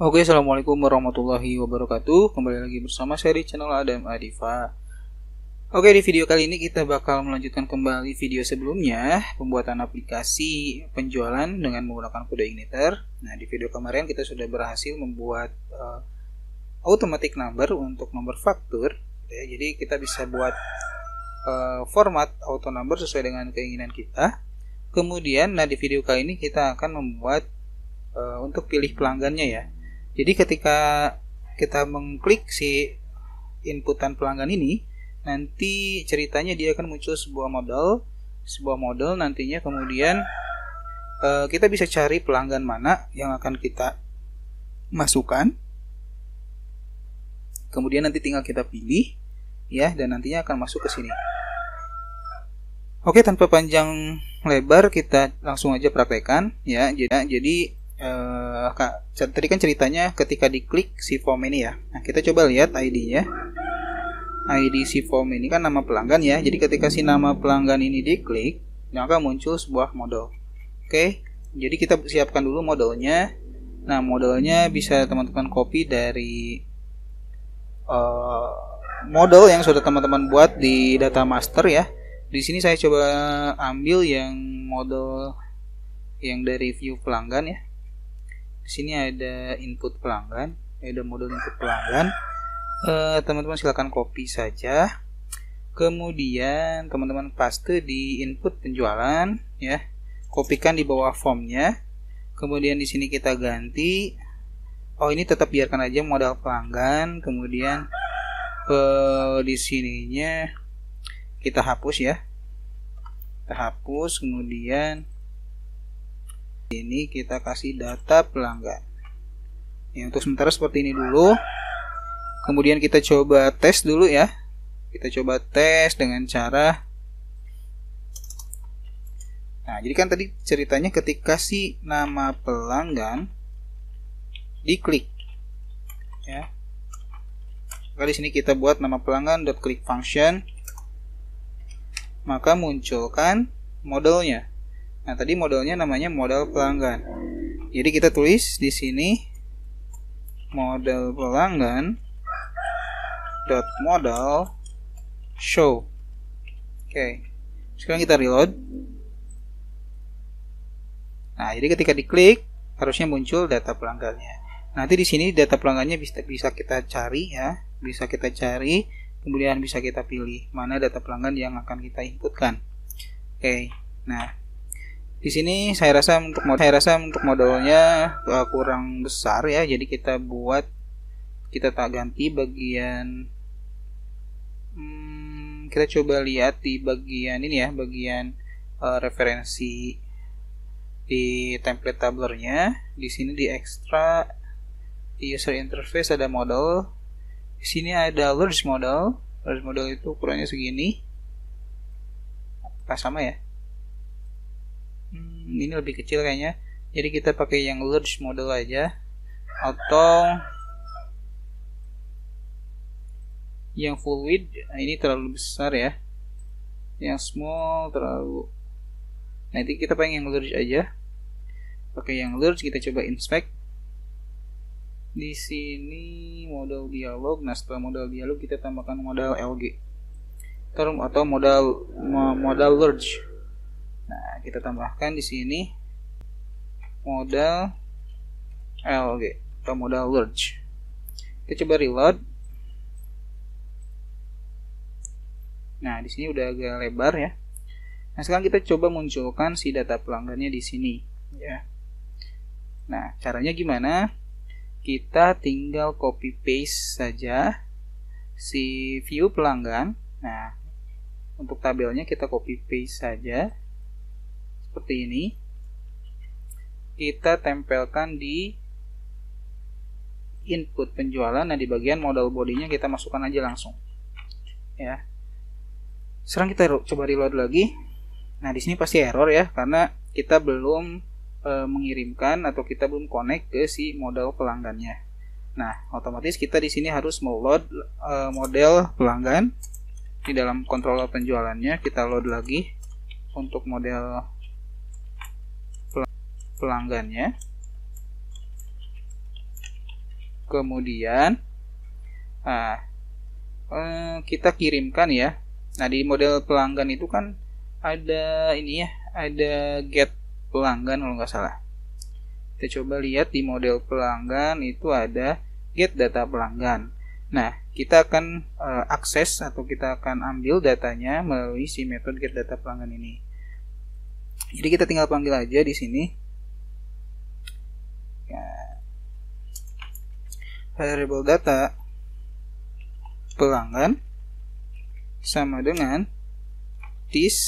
Oke, assalamualaikum warahmatullahi wabarakatuh. Kembali lagi bersama saya di channel Adam Adifa. Oke, di video kali ini kita bakal melanjutkan kembali video sebelumnya, pembuatan aplikasi penjualan dengan menggunakan kode igniter. Nah, di video kemarin kita sudah berhasil membuat automatic number untuk nomor faktur. Ya, jadi kita bisa buat format auto number sesuai dengan keinginan kita. Kemudian, di video kali ini kita akan membuat untuk pilih pelanggannya ya. Jadi ketika kita mengklik si inputan pelanggan ini, nanti ceritanya dia akan muncul sebuah model nantinya. Kemudian kita bisa cari pelanggan mana yang akan kita masukkan. Kemudian nanti tinggal kita pilih ya, dan nantinya akan masuk ke sini. Oke, tanpa panjang lebar kita langsung aja praktekkan ya. Jadi tadi kan ceritanya ketika diklik si form ini ya. Nah, kita coba lihat ID-nya. ID si form ini kan nama pelanggan ya. Jadi ketika si nama pelanggan ini diklik, maka muncul sebuah model. Oke, jadi kita siapkan dulu modelnya. Nah, modelnya bisa teman-teman copy dari model yang sudah teman-teman buat di data master ya. Di sini saya coba ambil yang model yang dari view pelanggan ya. Di sini ada input pelanggan, ada model input pelanggan. Teman-teman silakan copy saja. Kemudian teman-teman paste di input penjualan ya. Kopikan di bawah formnya. Kemudian di sini kita ganti. Oh, ini tetap biarkan aja modal pelanggan. Kemudian di sininya kita hapus ya. Kita hapus, kemudian ini kita kasih data pelanggan ya. Untuk sementara seperti ini dulu. Kemudian kita coba tes dulu ya. Kita coba tes dengan cara, nah jadi kan tadi ceritanya ketika si nama pelanggan diklik ya, maka di sini kita buat nama pelanggan .click function, maka munculkan modelnya. Nah, tadi modelnya namanya model pelanggan. Jadi kita tulis di sini model pelanggan .model show. Oke. Sekarang kita reload. Nah, jadi ketika diklik harusnya muncul data pelanggannya. Nanti di sini data pelanggannya bisa kita cari ya, bisa kita cari, kemudian bisa kita pilih mana data pelanggan yang akan kita inputkan. Oke. Nah, di sini saya rasa untuk modelnya kurang besar ya, jadi kita tak ganti bagian. Kita coba lihat di bagian ini ya, bagian referensi di template tablernya. Di sini di extra di user interface ada model. Di sini ada large model. Large model itu ukurannya segini. Apakah sama ya? Ini lebih kecil kayaknya, jadi kita pakai yang large model aja, atau yang full width. Ini terlalu besar ya, yang small terlalu. Nanti kita pakai yang large aja. Pakai yang large, kita coba inspect. Di sini model dialog. Nah, setelah model dialog kita tambahkan model LG atau model large. Nah, kita tambahkan di sini model LG atau model large. Kita coba reload. Nah, di sini udah agak lebar ya. Nah, sekarang kita coba munculkan si data pelanggannya di sini ya. Nah, caranya gimana? Kita tinggal copy paste saja si view pelanggan. Nah, untuk tabelnya kita copy paste saja seperti ini. Kita tempelkan di input penjualan. Nah, di bagian model bodinya kita masukkan aja langsung ya. Sekarang kita coba reload lagi. Nah, di sini pasti error ya, karena kita belum mengirimkan atau kita belum connect ke si model pelanggannya. Nah, otomatis kita di sini harus meload model pelanggan di dalam controller penjualannya. Kita load lagi untuk model pelanggannya. Kemudian kita kirimkan ya. Nah, di model pelanggan itu kan ada ini ya, ada get pelanggan kalau nggak salah. Kita coba lihat di model pelanggan itu ada get data pelanggan. Nah, kita akan akses atau kita akan ambil datanya melalui si metode get data pelanggan ini. Jadi kita tinggal panggil aja di sini. Ya, variable data pelanggan sama dengan this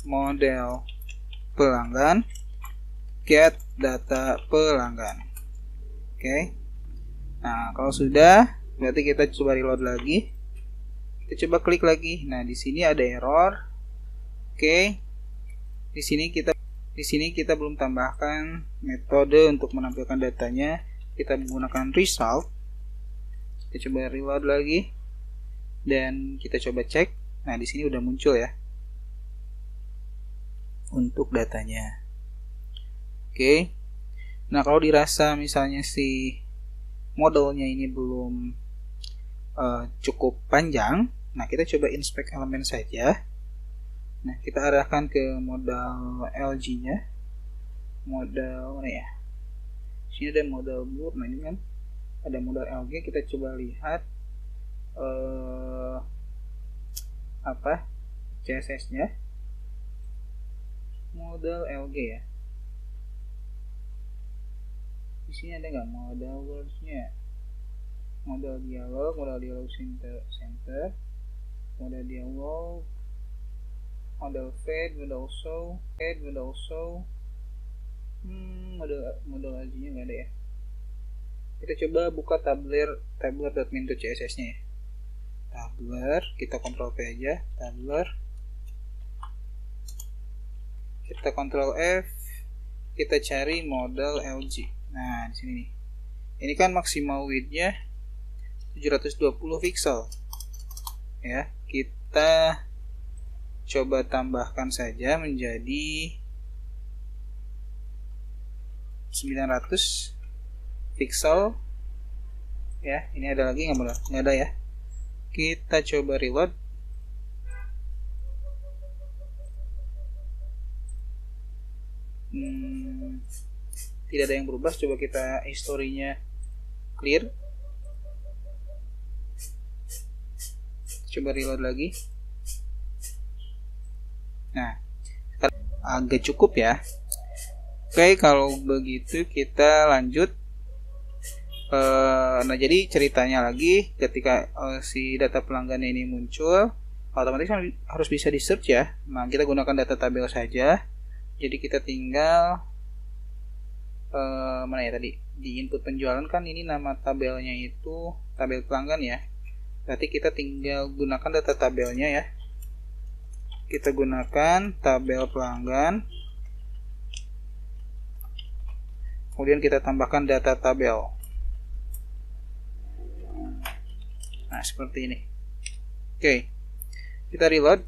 model pelanggan get data pelanggan. Oke. Nah, kalau sudah, berarti kita coba reload lagi. Kita coba klik lagi. Nah, di sini ada error. Oke. Di sini kita belum tambahkan metode untuk menampilkan datanya. Kita menggunakan result. Kita coba reload lagi dan kita coba cek. Nah, di sini udah muncul ya untuk datanya. Oke. Nah, kalau dirasa misalnya si modelnya ini belum cukup panjang, nah kita coba inspect elemen saja. Nah, kita arahkan ke modal LG-nya. Modal mana ya? Sini ada modal blur. Nah, ini kan ada modal LG. Kita coba lihat CSS-nya. Modal LG ya. Di sini ada nggak modal words-nya? Modal dialog center, modal dialog, modal fade, modal show, modal LG-nya nggak ada ya. Kita coba buka tabler.min.css-nya ya. Tabler, kita Ctrl V aja, tabler. Kita Ctrl F, kita cari modal LG. Nah, di sini nih. Ini kan maksimal width-nya 720 pixel. Ya, kita coba tambahkan saja menjadi 900 pixel. Ya, ini ada lagi nggak ada ya. Kita coba reload. Tidak ada yang berubah. Coba kita historinya clear. Coba reload lagi. Nah, agak cukup ya. Oke, kalau begitu kita lanjut. Nah, jadi ceritanya lagi ketika si data pelanggannya ini muncul, otomatis harus bisa di search ya. Nah, kita gunakan data tabel saja. Jadi kita tinggal mana ya tadi, di input penjualan kan ini nama tabelnya itu tabel pelanggan ya. Berarti kita tinggal gunakan data tabelnya ya. Kita gunakan tabel pelanggan, kemudian kita tambahkan data tabel. Nah, seperti ini. Oke, kita reload.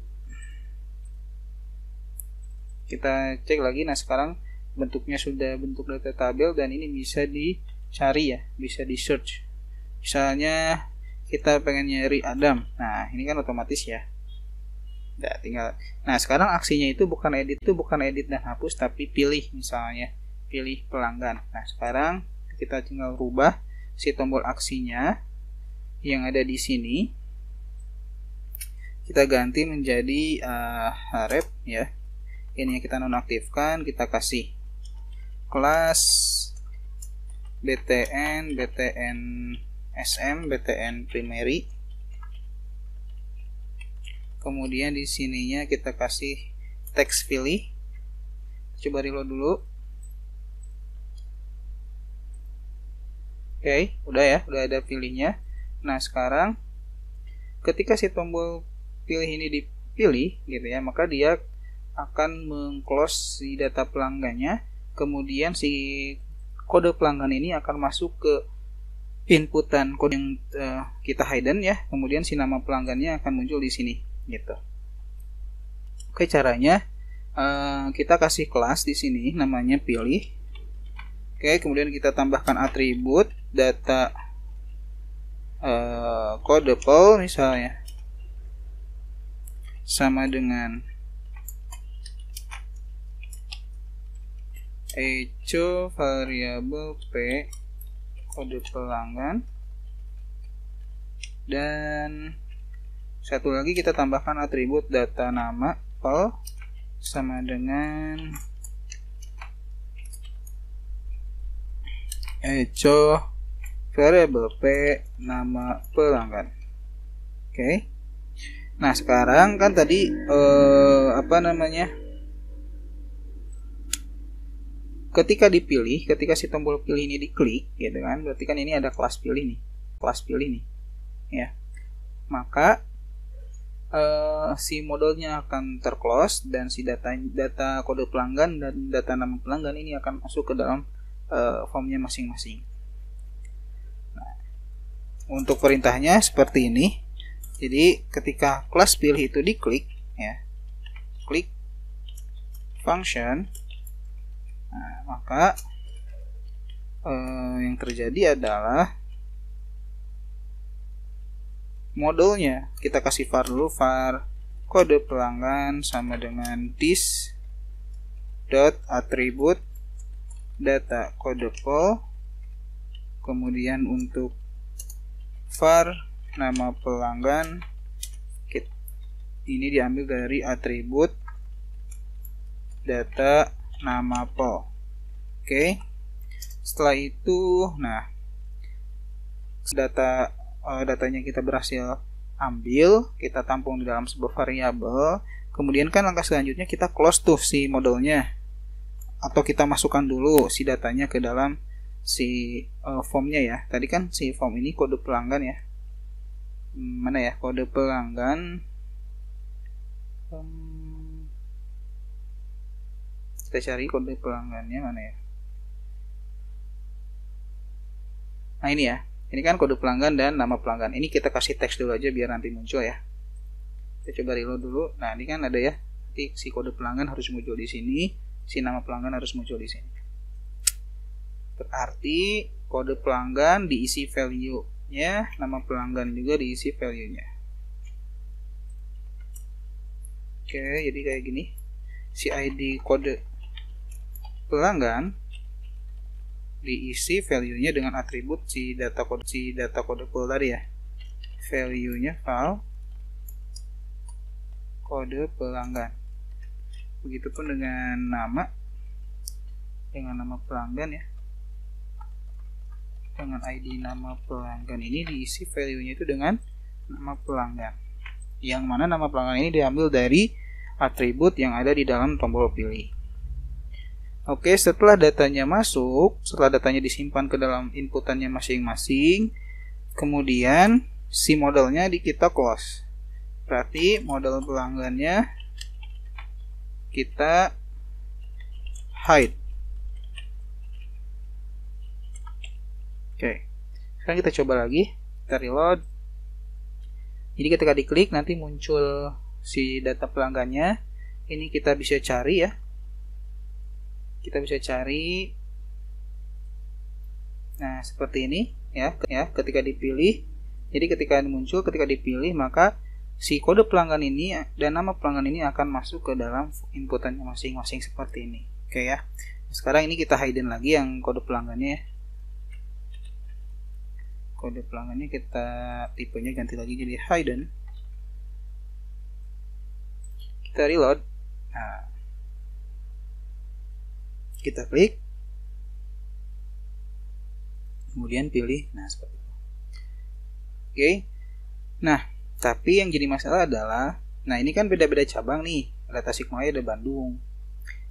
Kita cek lagi. Nah, sekarang bentuknya sudah bentuk data tabel dan ini bisa dicari ya, bisa di search. Misalnya kita pengen nyari Adam. Nah, ini kan otomatis ya. Nah, tinggal. Nah, sekarang aksinya itu bukan edit dan hapus, tapi pilih, misalnya pilih pelanggan. Nah, sekarang kita tinggal rubah si tombol aksinya yang ada di sini. Kita ganti menjadi href ya. Ini yang kita nonaktifkan, kita kasih kelas btn sm btn primary. Kemudian di sininya kita kasih teks pilih. Coba reload dulu. Oke, udah ya, udah ada pilihnya. Nah, sekarang ketika si tombol pilih ini dipilih gitu ya, maka dia akan meng-close si data pelanggannya. Kemudian si kode pelanggan ini akan masuk ke inputan kode yang kita hidden ya. Kemudian si nama pelanggannya akan muncul di sini gitu. Oke, caranya kita kasih kelas di sini namanya pilih. Oke, kemudian kita tambahkan atribut data codable misalnya sama dengan echo variabel p kode pelanggan, dan satu lagi kita tambahkan atribut data nama pel sama dengan echo variabel p nama pelanggan. Oke. Nah, sekarang kan tadi ketika dipilih, ketika si tombol pilih ini diklik gitu kan, berarti kan ini ada kelas pilih nih. Ya. Maka si modelnya akan terclose dan si data kode pelanggan dan data nama pelanggan ini akan masuk ke dalam formnya masing-masing. Nah, untuk perintahnya seperti ini. Jadi ketika kelas pilih itu diklik, ya, klik function, nah, maka yang terjadi adalah modelnya kita kasih var dulu, var kode pelanggan sama dengan this dot attribute data codable, kemudian untuk var nama pelanggan ini diambil dari atribut data nama pel. Oke. Setelah itu, nah, datanya kita berhasil ambil, kita tampung di dalam sebuah variabel. Kemudian kan langkah selanjutnya kita close tuh si modelnya, atau kita masukkan dulu si datanya ke dalam si formnya ya. Tadi kan si form ini kode pelanggan ya. Mana ya kode pelanggan? Kita cari kode pelanggannya mana ya. Nah, ini ya, ini kan kode pelanggan dan nama pelanggan. Ini kita kasih teks dulu aja biar nanti muncul ya. Kita coba reload dulu. Nah, ini kan ada ya, nanti si kode pelanggan harus muncul di sini, si nama pelanggan harus muncul di sini. Berarti kode pelanggan diisi value-nya, nama pelanggan juga diisi value-nya. Oke, jadi kayak gini. Si ID kode pelanggan diisi value-nya dengan atribut si data kode pool tadi ya. Value-nya val kode pelanggan. Begitupun dengan nama pelanggan ya. Dengan ID nama pelanggan ini diisi value-nya itu dengan nama pelanggan. Yang mana nama pelanggan ini diambil dari atribut yang ada di dalam tombol pilih. Oke, setelah datanya masuk, setelah datanya disimpan ke dalam inputannya masing-masing, kemudian si modelnya kita close. Berarti model pelanggannya kita hide. Oke, sekarang kita coba lagi, kita reload. Jadi ketika diklik nanti muncul si data pelanggannya. Ini kita bisa cari ya. Kita bisa cari. Nah, seperti ini ya, ketika dipilih. Jadi ketika muncul, ketika dipilih, maka si kode pelanggan ini dan nama pelanggan ini akan masuk ke dalam inputannya masing-masing seperti ini. Oke ya. Sekarang ini kita hidden lagi yang kode pelanggannya ya. Kode pelanggannya kita tipenya ganti lagi jadi hidden. Kita reload. Nah, kita klik, kemudian pilih. Nah, seperti itu. Oke. Nah, tapi yang jadi masalah adalah, nah ini kan beda-beda cabang nih. Ada Tasikmalaya, ada Bandung.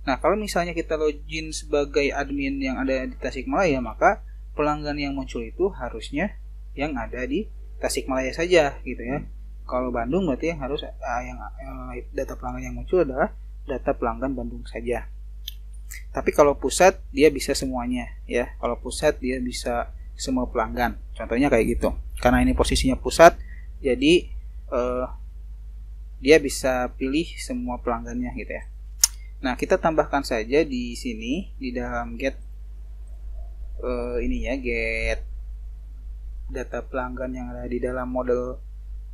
Nah, kalau misalnya kita login sebagai admin yang ada di Tasikmalaya, maka pelanggan yang muncul itu harusnya yang ada di Tasikmalaya saja gitu ya. Kalau Bandung berarti yang harus data pelanggan yang muncul adalah data pelanggan Bandung saja. Tapi kalau pusat dia bisa semuanya ya. Kalau pusat dia bisa semua pelanggan. Contohnya kayak gitu. Karena ini posisinya pusat, jadi dia bisa pilih semua pelanggannya gitu ya. Nah, kita tambahkan saja di sini di dalam get ini ya, get data pelanggan yang ada di dalam model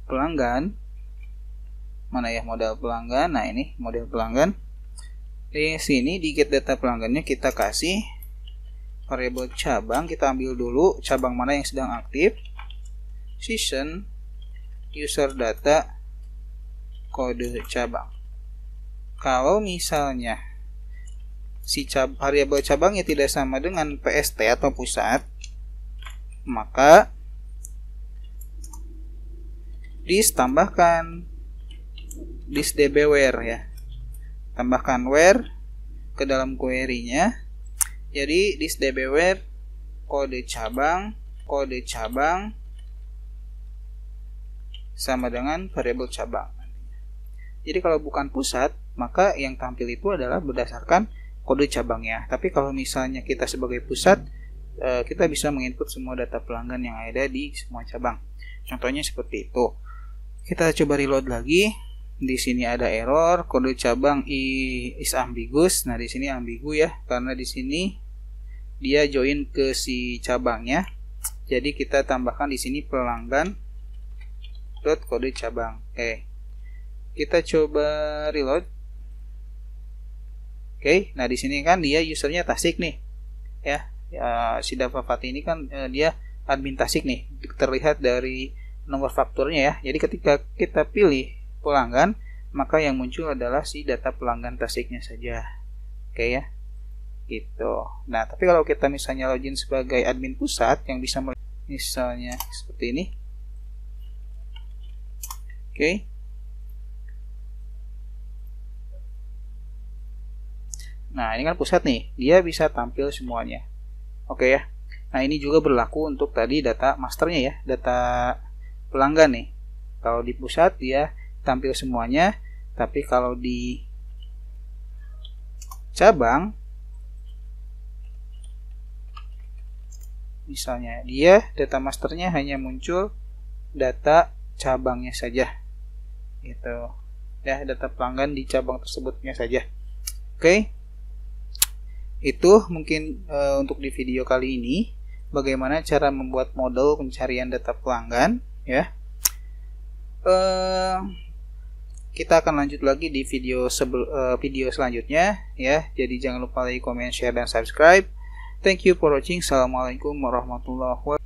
pelanggan. Mana ya model pelanggan? Nah, ini model pelanggan. Di sini di get data pelanggannya kita kasih variabel cabang. Kita ambil dulu cabang mana yang sedang aktif. Season, user data, kode cabang. Kalau misalnya si variabel cabangnya tidak sama dengan PST atau pusat, maka tambahkan dbWhere ya. Tambahkan where ke dalam query-nya. Jadi dbWhere kode cabang sama dengan variabel cabang. Jadi kalau bukan pusat, maka yang tampil itu adalah berdasarkan kode cabangnya. Tapi kalau misalnya kita sebagai pusat, kita bisa menginput semua data pelanggan yang ada di semua cabang. Contohnya seperti itu. Kita coba reload lagi. Di sini ada error, kode cabang is ambiguous. Nah, di sini ambigu ya, karena di sini dia join ke si cabangnya. Jadi kita tambahkan di sini pelanggan dot kode cabang. Oke. Kita coba reload. Oke, nah di sini kan dia usernya Tasik nih. Ya, si Davafati ini kan dia admin Tasik nih. Terlihat dari nomor fakturnya ya. Jadi ketika kita pilih pelanggan, maka yang muncul adalah si data pelanggan Tasiknya saja. Oke ya. Gitu. Nah, tapi kalau kita misalnya login sebagai admin pusat yang bisa misalnya seperti ini. Oke. Nah, ini kan pusat nih. Dia bisa tampil semuanya. Oke ya. Nah, ini juga berlaku untuk tadi data masternya ya, data pelanggan nih. Kalau di pusat dia tampil semuanya, tapi kalau di cabang misalnya dia data masternya hanya muncul data cabangnya saja gitu ya, data pelanggan di cabang tersebutnya saja. Oke. Itu mungkin untuk di video kali ini bagaimana cara membuat model pencarian data pelanggan ya. Kita akan lanjut lagi di video selanjutnya ya. Jadi jangan lupa like, comment, share, dan subscribe. Thank you for watching. Assalamualaikum warahmatullahi wabarakatuh.